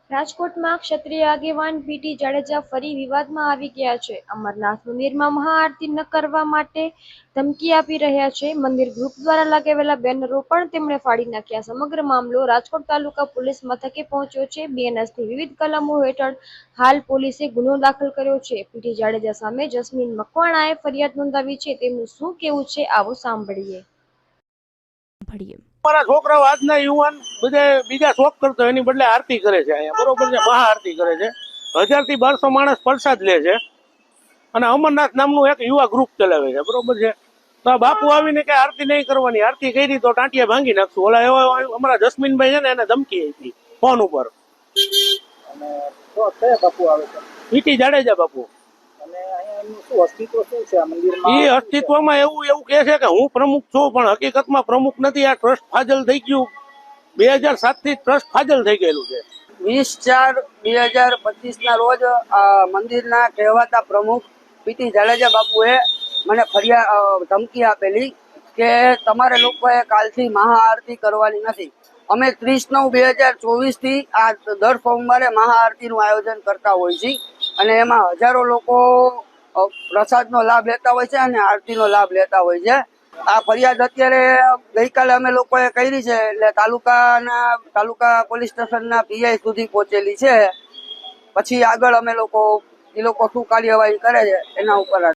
રાજકોટમાં ક્ષત્રિય આગેવાન પીટી જાડેજા ફરી વિવાદમાં આવી ગયા છે. અમરનાથ મંદિરમાં મહાઆરતી ન કરવા માટે ધમકી આપી રહ્યા છે. મંદિર ગ્રુપ દ્વારા લગાવેલા બેનરો પણ તેમણે ફાડી નાખ્યા. સમગ્ર મામલો રાજકોટ તાલુકા પોલીસ મથકે પહોંચ્યો છે. બીએનએસની વિવિધ કલમો હેઠળ હાલ પોલીસે ગુનો દાખલ કર્યો છે. પીટી જાડેજા સામે જસ્મીન મકવાણાએ ફરિયાદ નોંધાવી છે. તેમનું શું કહેવું છે, આવો સાંભળીએ. અમારા છોકરાઓ આજના યુવાન બધે બીજા શોખ કરતો એની બદલે આરતી કરે છે અહીંયા, બરોબર છે, મહાઆરતી કરે છે. 1000 થી 1200 માણસ પ્રસાદ લે છે અને અમરનાથ નામનું એક યુવા ગ્રુપ ચલાવે છે, બરોબર છે. તો બાપુ આવીને કે આરતી નહીં કરવાની, આરતી કરી તો ટાંટિયા ભાંગી નાખશું. ઓલા એવા અમારા જસ્મીનભાઈ છે ને એને ધમકી આપી ફોન ઉપર. અને તો કયા બાપુ આવે છે? પીટી જાડેજા બાપુ. અને અહીંયા એમનું શું અસ્તિત્વ શું છે આ મંદિરમાં? એ અસ્તિત્વમાં એવું કહે છે કે હું પ્રમુખ છું, પણ હકીકતમાં પ્રમુખ નથી. આ ટ્રસ્ટ ફાજલ થઈ ગયું. 2007 થી ટ્રસ્ટ ફાજલ થઈ ગયેલું છે. 20/4/2025 ના રોજ મંદિરના કહેવાતા પ્રમુખ પીટી જાડેજા બાપુએ મને ધમકી આપેલી કે તમારે લોકોએ કાલથી મહાઆરતી કરવાની નથી. અમે 30/9/2024 થી આ દર સોમવારે મહાઆરતીનું આયોજન કરતા હોય છે અને એમાં હજારો લોકો પ્રસાદનો લાભ લેતા હોય છે અને આરતીનો લાભ લેતા હોય છે. આ ફરિયાદ અત્યારે ગઈકાલે અમે લોકોએ કરી છે, એટલે તાલુકા પોલીસ સ્ટેશનના પીઆઈ સુધી પહોંચેલી છે. પછી આગળ અમે લોકો શું કાર્યવાહી કરે છે એના ઉપર